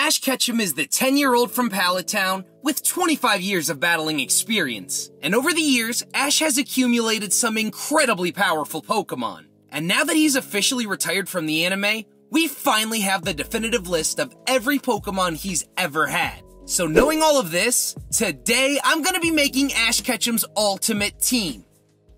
Ash Ketchum is the 10-year-old from Pallet Town with 25 years of battling experience. And over the years, Ash has accumulated some incredibly powerful Pokemon. And now that he's officially retired from the anime, we finally have the definitive list of every Pokemon he's ever had. So knowing all of this, today I'm gonna be making Ash Ketchum's ultimate team.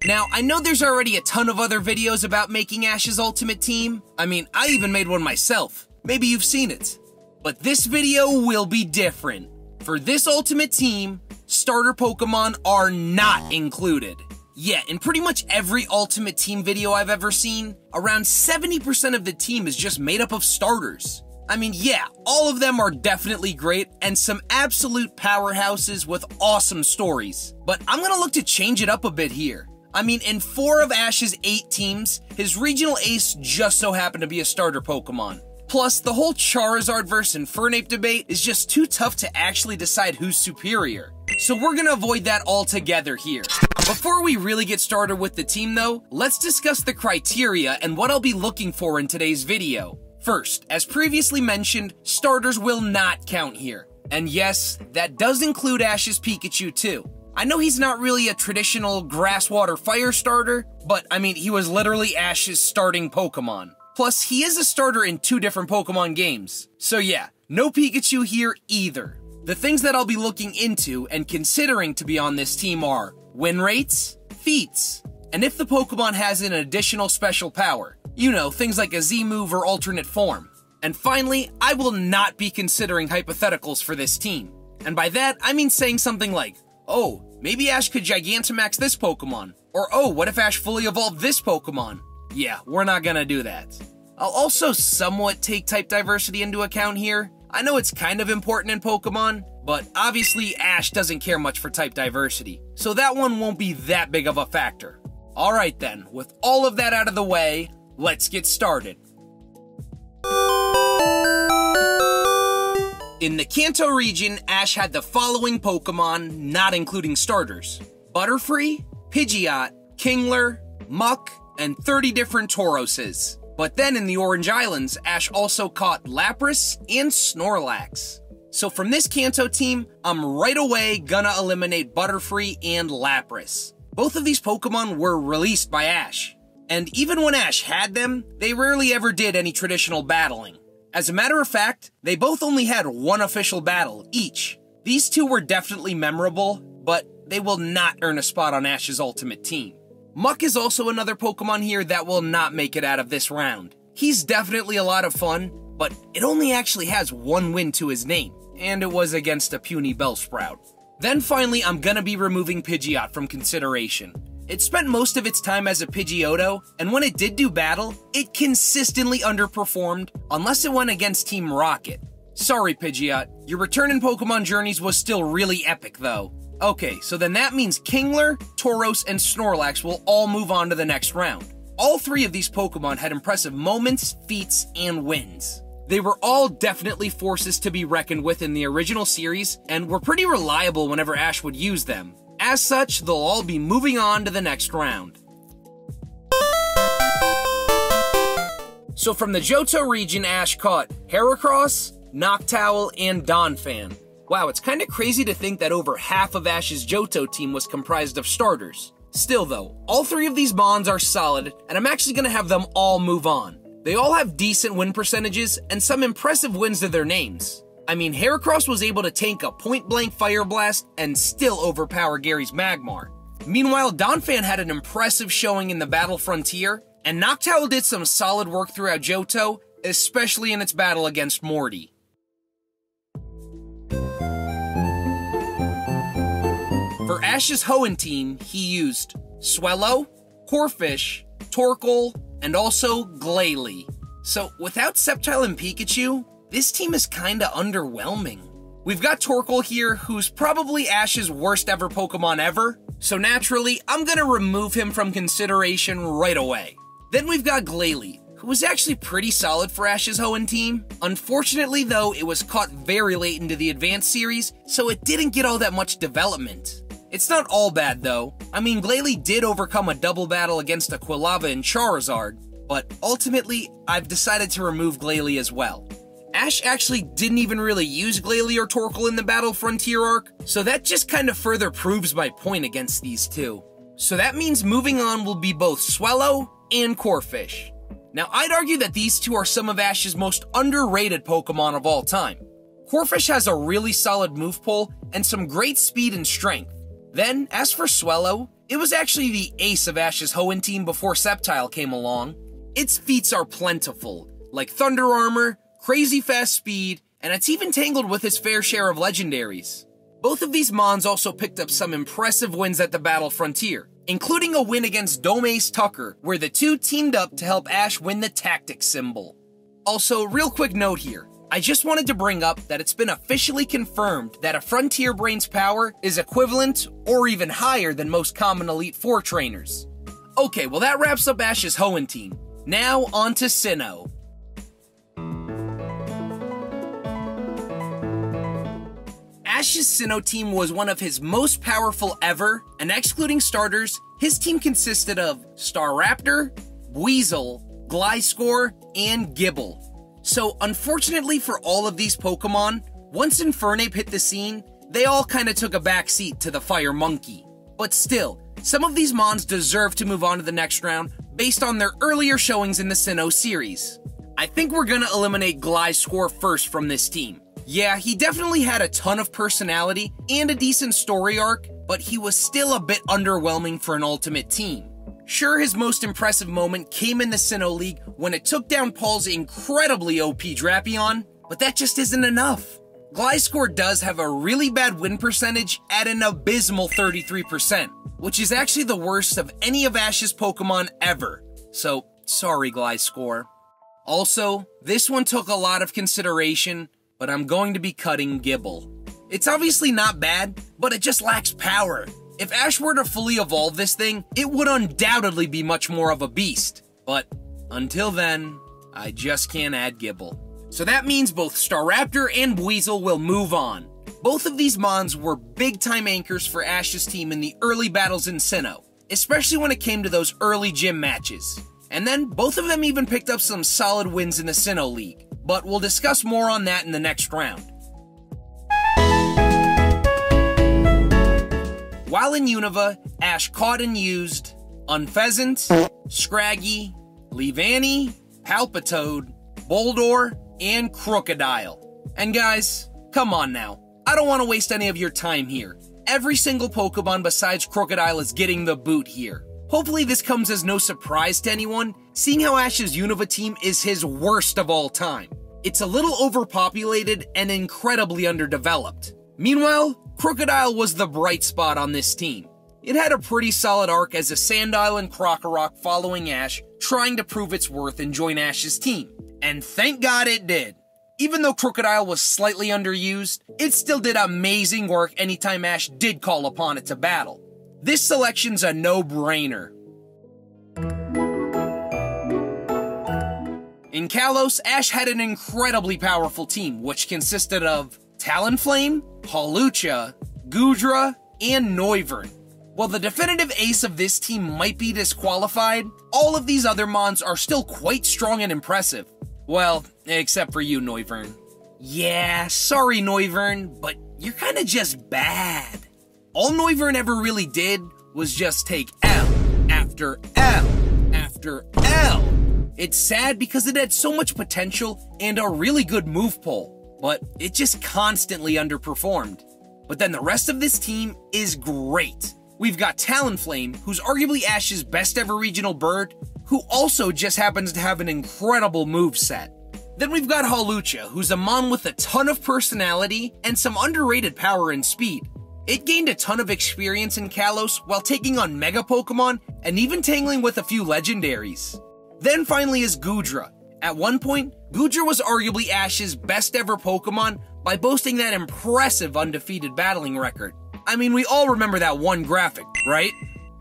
Now, I know there's already a ton of other videos about making Ash's ultimate team. I mean, I even made one myself. Maybe you've seen it. But this video will be different. For this ultimate team, starter Pokemon are not included. Yeah, in pretty much every ultimate team video I've ever seen, around 70% of the team is just made up of starters. I mean, yeah, all of them are definitely great and some absolute powerhouses with awesome stories. But I'm gonna look to change it up a bit here. I mean, in 4 of Ash's 8 teams, his regional ace just so happened to be a starter Pokemon. Plus, the whole Charizard vs Infernape debate is just too tough to actually decide who's superior. So we're gonna avoid that altogether here. Before we really get started with the team though, let's discuss the criteria and what I'll be looking for in today's video. First, as previously mentioned, starters will not count here. And yes, that does include Ash's Pikachu too. I know he's not really a traditional grass, water, fire starter, but I mean, he was literally Ash's starting Pokemon. Plus, he is a starter in 2 different Pokemon games. So yeah, no Pikachu here either. The things that I'll be looking into and considering to be on this team are win rates, feats, and if the Pokemon has an additional special power. You know, things like a Z-move or alternate form. And finally, I will not be considering hypotheticals for this team. And by that, I mean saying something like, oh, maybe Ash could Gigantamax this Pokemon. Or oh, what if Ash fully evolved this Pokemon? Yeah, we're not gonna do that. I'll also somewhat take type diversity into account here. I know it's kind of important in Pokemon, but obviously Ash doesn't care much for type diversity, so that one won't be that big of a factor. Alright then, with all of that out of the way, let's get started. In the Kanto region, Ash had the following Pokemon, not including starters: Butterfree, Pidgeot, Kingler, Muck, and 30 different Tauroses. But then in the Orange Islands, Ash also caught Lapras and Snorlax. So from this Kanto team, I'm right away gonna eliminate Butterfree and Lapras. Both of these Pokemon were released by Ash. And even when Ash had them, they rarely ever did any traditional battling. As a matter of fact, they both only had 1 official battle each. These 2 were definitely memorable, but they will not earn a spot on Ash's ultimate team. Muck is also another Pokemon here that will not make it out of this round. He's definitely a lot of fun, but it only actually has 1 win to his name, and it was against a puny Bellsprout. Then finally, I'm gonna be removing Pidgeot from consideration. It spent most of its time as a Pidgeotto, and when it did do battle, it consistently underperformed unless it went against Team Rocket. Sorry Pidgeot, your return in Pokemon Journeys was still really epic though. Okay, so then that means Kingler, Tauros, and Snorlax will all move on to the next round. All 3 of these Pokemon had impressive moments, feats, and wins. They were all definitely forces to be reckoned with in the original series, and were pretty reliable whenever Ash would use them. As such, they'll all be moving on to the next round. So from the Johto region, Ash caught Heracross, Noctowl, and Donphan. Wow, it's kinda crazy to think that over half of Ash's Johto team was comprised of starters. Still though, all 3 of these bonds are solid, and I'm actually gonna have them all move on. They all have decent win percentages, and some impressive wins to their names. I mean, Heracross was able to tank a point-blank Fire Blast and still overpower Gary's Magmar. Meanwhile, Donphan had an impressive showing in the Battle Frontier, and Noctowl did some solid work throughout Johto, especially in its battle against Morty. For Ash's Hoenn team, he used Swellow, Corphish, Torkoal, and also Glalie. So without Sceptile and Pikachu, this team is kinda underwhelming. We've got Torkoal here, who's probably Ash's worst ever Pokemon ever, so naturally, I'm gonna remove him from consideration right away. Then we've got Glalie, who was actually pretty solid for Ash's Hoenn team. Unfortunately though, it was caught very late into the Advanced series, so it didn't get all that much development. It's not all bad though. I mean, Glalie did overcome a double battle against a Quilava and Charizard, but ultimately, I've decided to remove Glalie as well. Ash actually didn't even really use Glalie or Torkoal in the Battle Frontier arc, so that just kind of further proves my point against these two. So that means moving on will be both Swellow and Corphish. Now, I'd argue that these two are some of Ash's most underrated Pokemon of all time. Corphish has a really solid move pool and some great speed and strength. Then, as for Swellow, it was actually the ace of Ash's Hoenn team before Sceptile came along. Its feats are plentiful, like Thunder Armor, crazy fast speed, and it's even tangled with its fair share of legendaries. Both of these Mons also picked up some impressive wins at the Battle Frontier, including a win against Domace Tucker, where the two teamed up to help Ash win the Tactic symbol. Also, real quick note here, I just wanted to bring up that it's been officially confirmed that a Frontier Brain's power is equivalent or even higher than most common Elite Four trainers. Okay, well that wraps up Ash's Hoenn team. Now on to Sinnoh. Ash's Sinnoh team was one of his most powerful ever, and excluding starters, his team consisted of Staraptor, Weasel, Gliscor, and Gible. So unfortunately for all of these Pokemon, once Infernape hit the scene, they all kinda took a backseat to the Fire Monkey. But still, some of these Mons deserve to move on to the next round based on their earlier showings in the Sinnoh series. I think we're gonna eliminate Gliscor first from this team. Yeah, he definitely had a ton of personality and a decent story arc, but he was still a bit underwhelming for an Ultimate team. Sure, his most impressive moment came in the Sinnoh League when it took down Paul's incredibly OP Drapion, but that just isn't enough. Gliscor does have a really bad win percentage at an abysmal 33%, which is actually the worst of any of Ash's Pokemon ever. So, sorry Gliscor. Also, this one took a lot of consideration, but I'm going to be cutting Gible. It's obviously not bad, but it just lacks power. If Ash were to fully evolve this thing, it would undoubtedly be much more of a beast. But until then, I just can't add Gible. So that means both Staraptor and Weasel will move on. Both of these Mons were big-time anchors for Ash's team in the early battles in Sinnoh, especially when it came to those early gym matches. And then both of them even picked up some solid wins in the Sinnoh League, but we'll discuss more on that in the next round. While in Unova, Ash caught and used Unfezant, Scraggy, Leavanny, Palpitoad, Boldore, and Crocodile. And guys, come on now. I don't want to waste any of your time here. Every single Pokemon besides Crocodile is getting the boot here. Hopefully this comes as no surprise to anyone, seeing how Ash's Unova team is his worst of all time. It's a little overpopulated and incredibly underdeveloped. Meanwhile, Crocodile was the bright spot on this team. It had a pretty solid arc as a Sand Island Krokorok following Ash, trying to prove its worth and join Ash's team. And thank God it did. Even though Crocodile was slightly underused, it still did amazing work anytime Ash did call upon it to battle. This selection's a no-brainer. In Kalos, Ash had an incredibly powerful team, which consisted of Talonflame, Hawlucha, Goodra, and Noivern. While the definitive ace of this team might be disqualified, all of these other Mons are still quite strong and impressive. Well, except for you, Noivern. Yeah, sorry Noivern, but you're kinda just bad. All Noivern ever really did was just take L after L after L. It's sad because it had so much potential and a really good move pull, but it just constantly underperformed. But then the rest of this team is great. We've got Talonflame, who's arguably Ash's best ever regional bird, who also just happens to have an incredible moveset. Then we've got Hawlucha, who's a Mon with a ton of personality and some underrated power and speed. It gained a ton of experience in Kalos while taking on Mega Pokemon and even tangling with a few legendaries. Then finally is Goodra. At one point, Goodra was arguably Ash's best ever Pokemon by boasting that impressive undefeated battling record. I mean, we all remember that one graphic, right?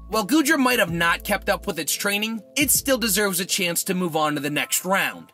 While Goodra might have not kept up with its training, it still deserves a chance to move on to the next round.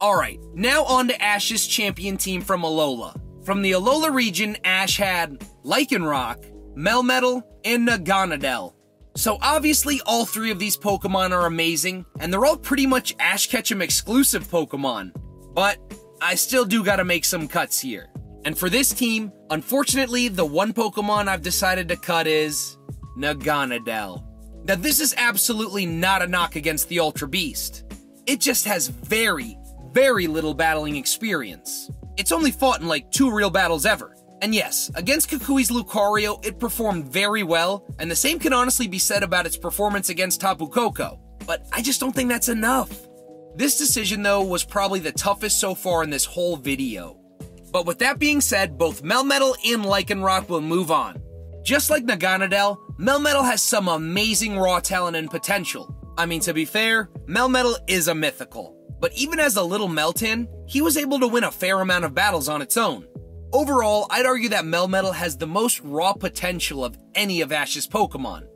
Alright, now on to Ash's champion team from Alola. From the Alola region, Ash had Lycanroc, Melmetal, and Naganadel. So obviously all three of these Pokemon are amazing, and they're all pretty much Ash Ketchum exclusive Pokemon. But I still do gotta make some cuts here. And for this team, unfortunately, the one Pokemon I've decided to cut is Naganadel. Now this is absolutely not a knock against the Ultra Beast. It just has very, very little battling experience. It's only fought in like 2 real battles ever. And yes, against Kukui's Lucario, it performed very well, and the same can honestly be said about its performance against Tapu Koko. But I just don't think that's enough. This decision though was probably the toughest so far in this whole video. But with that being said, both Melmetal and Lycanroc will move on. Just like Naganadel, Melmetal has some amazing raw talent and potential. I mean, to be fair, Melmetal is a mythical. But even as a little Meltan, he was able to win a fair amount of battles on its own. Overall, I'd argue that Melmetal has the most raw potential of any of Ash's Pokemon.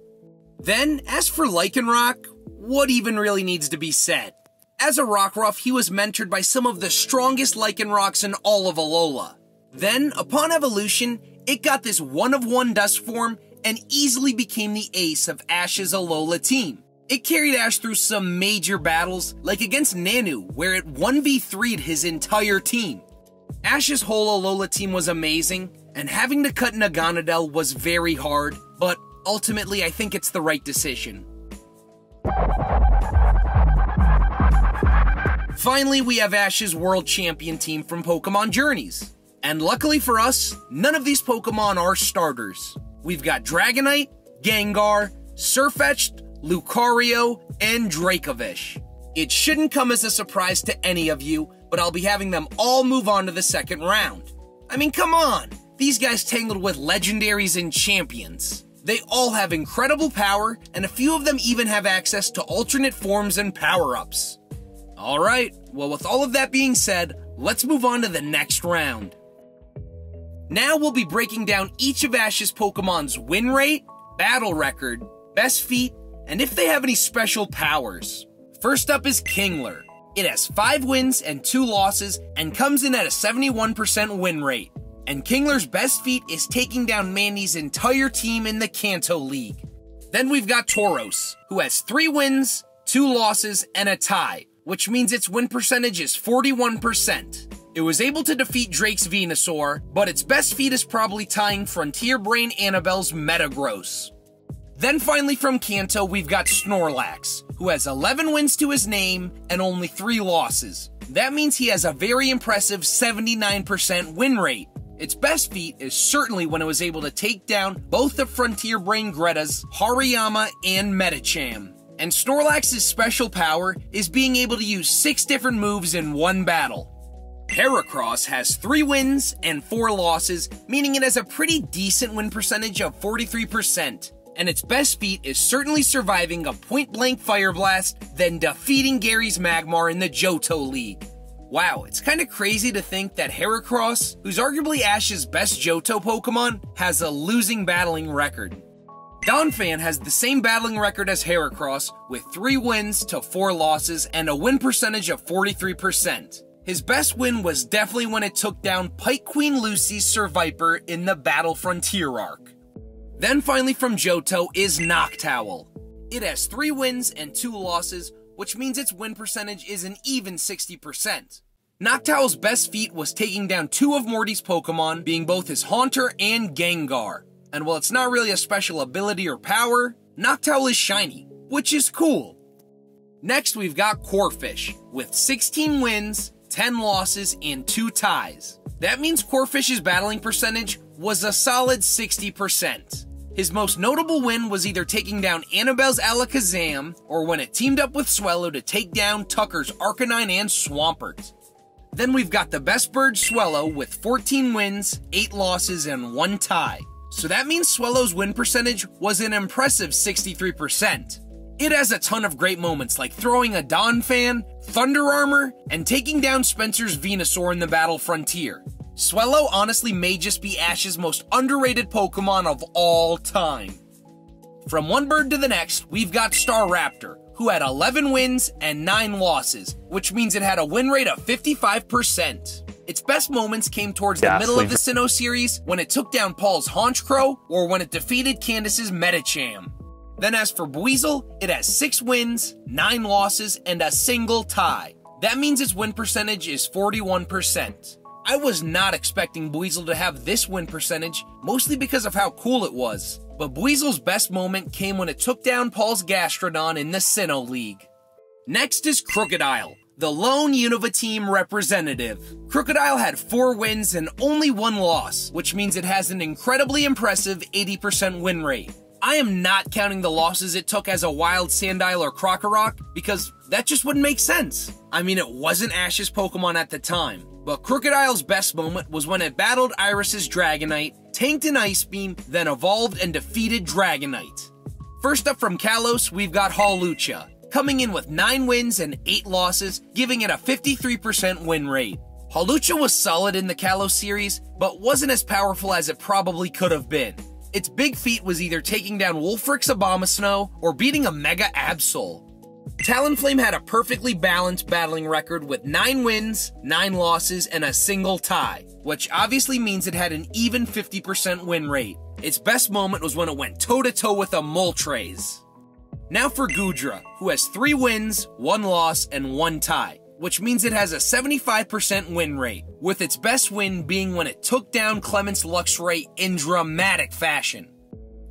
Then, as for Lycanroc, what even really needs to be said? As a Rockruff, he was mentored by some of the strongest Lycanrocs in all of Alola. Then, upon evolution, it got this one-of-one dust form and easily became the ace of Ash's Alola team. It carried Ash through some major battles, like against Nanu, where it 1v3'd his entire team. Ash's whole Alola team was amazing, and having to cut Naganadel was very hard, but ultimately I think it's the right decision. Finally, we have Ash's World Champion team from Pokemon Journeys. And luckily for us, none of these Pokemon are starters. We've got Dragonite, Gengar, Sirfetch'd, Lucario, and Dracovish. It shouldn't come as a surprise to any of you, but I'll be having them all move on to the second round. I mean, come on! These guys tangled with legendaries and champions. They all have incredible power, and a few of them even have access to alternate forms and power-ups. Alright, well with all of that being said, let's move on to the next round. Now we'll be breaking down each of Ash's Pokemon's win rate, battle record, best feat, and if they have any special powers. First up is Kingler. It has 5 wins and 2 losses and comes in at a 71% win rate. And Kingler's best feat is taking down Mandy's entire team in the Kanto League. Then we've got Tauros, who has 3 wins, 2 losses, and a tie, which means its win percentage is 41%. It was able to defeat Drake's Venusaur, but its best feat is probably tying Frontier Brain Annabelle's Metagross. Then finally from Kanto, we've got Snorlax, who has 11 wins to his name and only 3 losses. That means he has a very impressive 79% win rate. Its best feat is certainly when it was able to take down both the Frontier Brain Gretas, Hariyama, and Medicham. And Snorlax's special power is being able to use 6 different moves in one battle. Heracross has 3 wins and 4 losses, meaning it has a pretty decent win percentage of 43%. And its best feat is certainly surviving a point-blank Fire Blast, then defeating Gary's Magmar in the Johto League. Wow, it's kinda crazy to think that Heracross, who's arguably Ash's best Johto Pokemon, has a losing battling record. Donphan has the same battling record as Heracross, with 3 wins to 4 losses and a win percentage of 43%. His best win was definitely when it took down Pike Queen Lucy's Survivor in the Battle Frontier arc. Then finally from Johto is Noctowl. It has 3 wins and 2 losses, which means its win percentage is an even 60%. Noctowl's best feat was taking down 2 of Morty's Pokemon, being both his Haunter and Gengar. And while it's not really a special ability or power, Noctowl is shiny, which is cool. Next we've got Corphish, with 16 wins, 10 losses, and 2 ties. That means Corphish's battling percentage was a solid 60%. His most notable win was either taking down Annabelle's Alakazam, or when it teamed up with Swellow to take down Tucker's Arcanine and Swampert. Then we've got the best bird Swellow with 14 wins, 8 losses, and 1 tie. So that means Swellow's win percentage was an impressive 63%. It has a ton of great moments like throwing a Donphan, Thunder Armor, and taking down Spencer's Venusaur in the Battle Frontier. Swellow honestly may just be Ash's most underrated Pokemon of all time. From one bird to the next, we've got Staraptor, who had 11 wins and 9 losses, which means it had a win rate of 55%. Its best moments came towards the middle of the Sinnoh series when it took down Paul's Honchkrow or when it defeated Candace's Medicham. Then as for Buizel, it has 6 wins, 9 losses, and a single tie. That means its win percentage is 41%. I was not expecting Buizel to have this win percentage, mostly because of how cool it was. But Buizel's best moment came when it took down Paul's Gastrodon in the Sinnoh League. Next is Krookodile, the lone Unova team representative. Krookodile had 4 wins and only 1 loss, which means it has an incredibly impressive 80% win rate. I am not counting the losses it took as a Wild Sandile or Krokorok, because that just wouldn't make sense. I mean, it wasn't Ash's Pokemon at the time, but Krookodile's best moment was when it battled Iris's Dragonite, tanked an Ice Beam, then evolved and defeated Dragonite. First up from Kalos, we've got Hawlucha, coming in with 9 wins and 8 losses, giving it a 53% win rate. Hawlucha was solid in the Kalos series, but wasn't as powerful as it probably could have been. Its big feat was either taking down Wulfric's Abomasnow or beating a Mega Absol. Talonflame had a perfectly balanced battling record with 9 wins, 9 losses, and a single tie, which obviously means it had an even 50% win rate. Its best moment was when it went toe-to-toe with a Moltres. Now for Goodra, who has 3 wins, 1 loss, and 1 tie, which means it has a 75% win rate, with its best win being when it took down Clement's Luxray in dramatic fashion.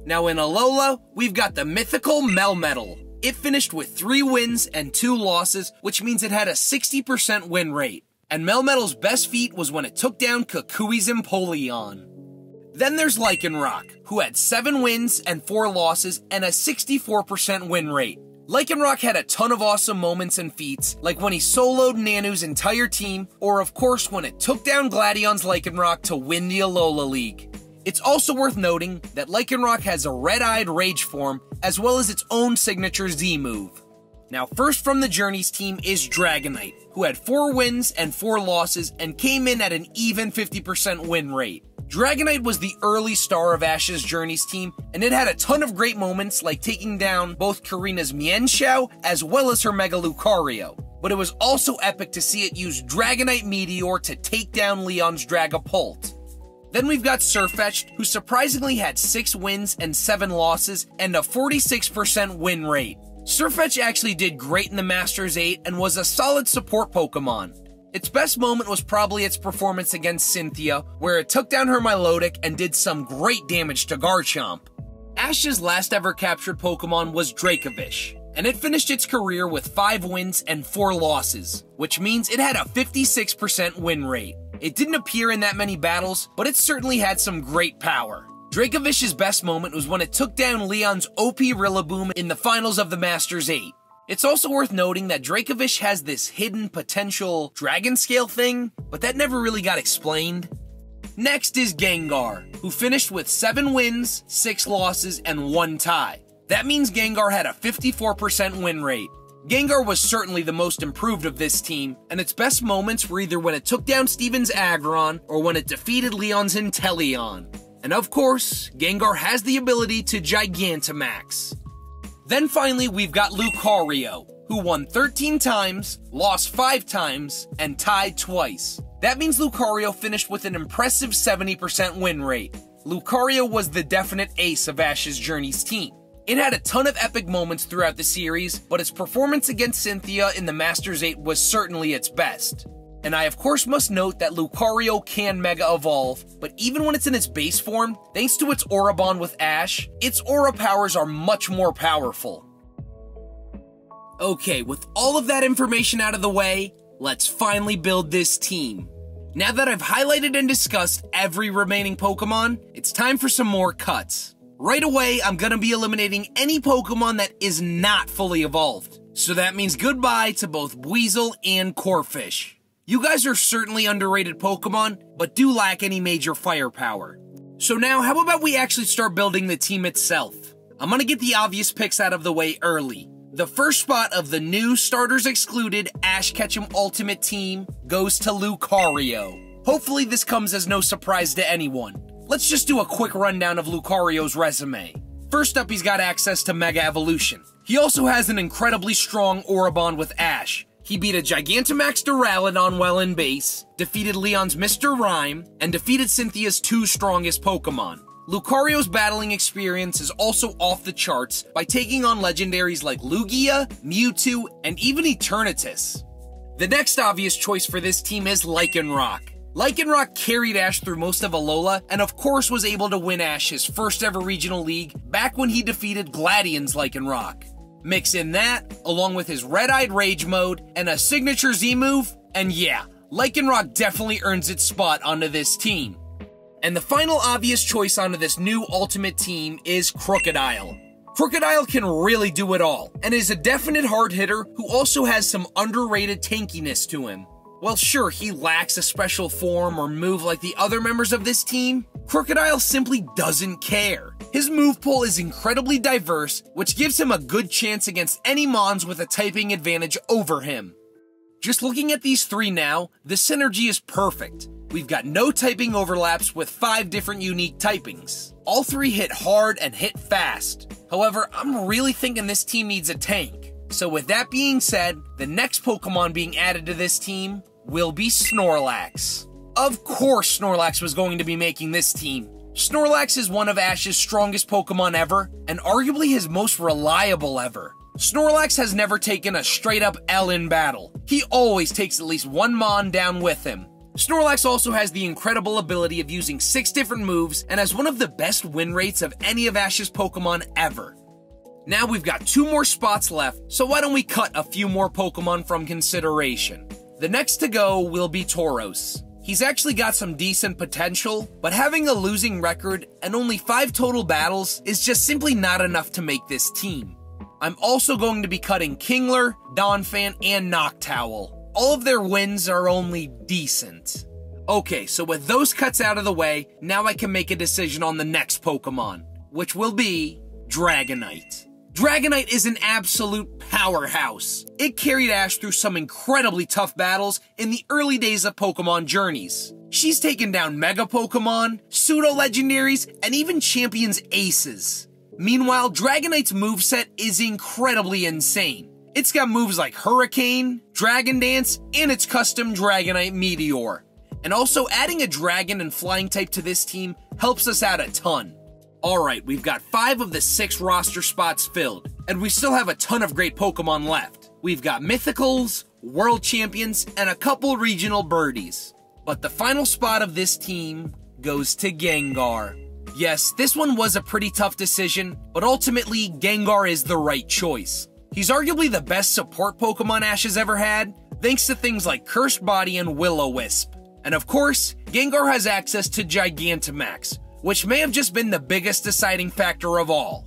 Now in Alola, we've got the mythical Melmetal. It finished with 3 wins and 2 losses, which means it had a 60% win rate. And Melmetal's best feat was when it took down Kukui's Empoleon. Then there's Lycanroc, who had 7 wins and 4 losses and a 64% win rate. Lycanroc had a ton of awesome moments and feats, like when he soloed Nanu's entire team, or of course when it took down Gladion's Lycanroc to win the Alola League. It's also worth noting that Lycanroc has a red-eyed rage form, as well as its own signature Z move. Now first from the Journeys team is Dragonite, who had 4 wins and 4 losses and came in at an even 50% win rate. Dragonite was the early star of Ash's Journeys team, and it had a ton of great moments like taking down both Karina's Mienshao as well as her Mega Lucario. But it was also epic to see it use Dragonite Meteor to take down Leon's Dragapult. Then we've got Sirfetch'd, who surprisingly had 6 wins and 7 losses and a 46% win rate. Sirfetch'd actually did great in the Masters 8 and was a solid support Pokemon. Its best moment was probably its performance against Cynthia, where it took down her Milotic and did some great damage to Garchomp. Ash's last ever captured Pokemon was Dracovish, and it finished its career with 5 wins and 4 losses, which means it had a 56% win rate. It didn't appear in that many battles, but it certainly had some great power. Dracovish's best moment was when it took down Leon's OP Rillaboom in the finals of the Masters 8. It's also worth noting that Dracovish has this hidden potential Dragon Scale thing, but that never really got explained. Next is Gengar, who finished with 7 wins, 6 losses, and 1 tie. That means Gengar had a 54% win rate. Gengar was certainly the most improved of this team, and its best moments were either when it took down Steven's Aggron or when it defeated Leon's Inteleon. And of course, Gengar has the ability to Gigantamax. Then finally, we've got Lucario, who won 13 times, lost 5 times, and tied twice. That means Lucario finished with an impressive 70% win rate. Lucario was the definite ace of Ash's Journeys team. It had a ton of epic moments throughout the series, but its performance against Cynthia in the Masters 8 was certainly its best. And I of course must note that Lucario can Mega Evolve, but even when it's in its base form, thanks to its Aura Bond with Ash, its Aura powers are much more powerful. Okay, with all of that information out of the way, let's finally build this team. Now that I've highlighted and discussed every remaining Pokemon, it's time for some more cuts. Right away, I'm gonna be eliminating any Pokemon that is not fully evolved. So that means goodbye to both Buizel and Corphish. You guys are certainly underrated Pokemon, but do lack any major firepower. So now, how about we actually start building the team itself? I'm gonna get the obvious picks out of the way early. The first spot of the new starters excluded Ash Ketchum Ultimate Team goes to Lucario. Hopefully this comes as no surprise to anyone. Let's just do a quick rundown of Lucario's resume. First up, he's got access to Mega Evolution. He also has an incredibly strong Aura Bond with Ash. He beat a Gigantamax Duraludon while in base, defeated Leon's Mr. Rime, and defeated Cynthia's 2 strongest Pokemon. Lucario's battling experience is also off the charts by taking on legendaries like Lugia, Mewtwo, and even Eternatus. The next obvious choice for this team is Lycanroc. Lycanroc carried Ash through most of Alola, and of course was able to win Ash his first ever regional league back when he defeated Gladian's Lycanroc. Mix in that, along with his Red-Eyed Rage mode and a signature Z move, and yeah, Lycanroc definitely earns its spot onto this team. And the final obvious choice onto this new Ultimate team is Krookodile. Krookodile can really do it all, and is a definite hard hitter who also has some underrated tankiness to him. While sure, he lacks a special form or move like the other members of this team, Krookodile simply doesn't care. His move pool is incredibly diverse, which gives him a good chance against any Mons with a typing advantage over him. Just looking at these three now, the synergy is perfect. We've got no typing overlaps with 5 different unique typings. All 3 hit hard and hit fast. However, I'm really thinking this team needs a tank. So with that being said, the next Pokemon being added to this team will be Snorlax. Of course Snorlax was going to be making this team. Snorlax is one of Ash's strongest Pokemon ever, and arguably his most reliable ever. Snorlax has never taken a straight up L in battle. He always takes at least one Mon down with him. Snorlax also has the incredible ability of using 6 different moves and has one of the best win rates of any of Ash's Pokemon ever. Now we've got 2 more spots left, so why don't we cut a few more Pokemon from consideration. The next to go will be Tauros. He's actually got some decent potential, but having a losing record and only 5 total battles is just simply not enough to make this team. I'm also going to be cutting Kingler, Donphan, and Noctowl. All of their wins are only decent. Okay, so with those cuts out of the way, now I can make a decision on the next Pokemon, which will be Dragonite. Dragonite is an absolute powerhouse. It carried Ash through some incredibly tough battles in the early days of Pokemon Journeys. She's taken down Mega Pokemon, Pseudo-Legendaries, and even Champions Aces. Meanwhile, Dragonite's moveset is incredibly insane. It's got moves like Hurricane, Dragon Dance, and its custom Dragonite Meteor. And also adding a dragon and flying type to this team helps us out a ton. Alright, we've got 5 of the 6 roster spots filled, and we still have a ton of great Pokemon left. We've got Mythicals, World Champions, and a couple regional birdies. But the final spot of this team goes to Gengar. Yes, this one was a pretty tough decision, but ultimately, Gengar is the right choice. He's arguably the best support Pokemon Ash has ever had, thanks to things like Cursed Body and Will-O-Wisp. And of course, Gengar has access to Gigantamax, which may have just been the biggest deciding factor of all.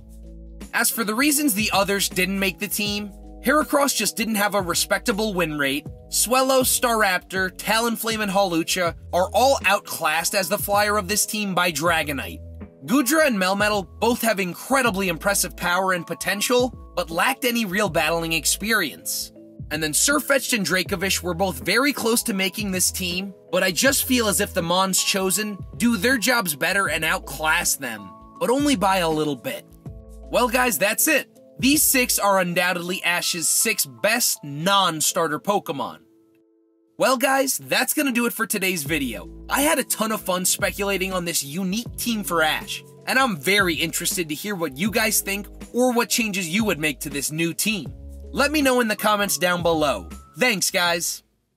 As for the reasons the others didn't make the team, Heracross just didn't have a respectable win rate, Swellow, Staraptor, Talonflame, and Hawlucha are all outclassed as the flyer of this team by Dragonite. Goodra and Melmetal both have incredibly impressive power and potential, but lacked any real battling experience. And then Sirfetch'd and Dracovish were both very close to making this team, but I just feel as if the Mons chosen do their jobs better and outclass them, but only by a little bit. Well guys, that's it. These 6 are undoubtedly Ash's 6 best non-starter Pokemon. Well guys, that's gonna do it for today's video. I had a ton of fun speculating on this unique team for Ash, and I'm very interested to hear what you guys think or what changes you would make to this new team. Let me know in the comments down below. Thanks guys!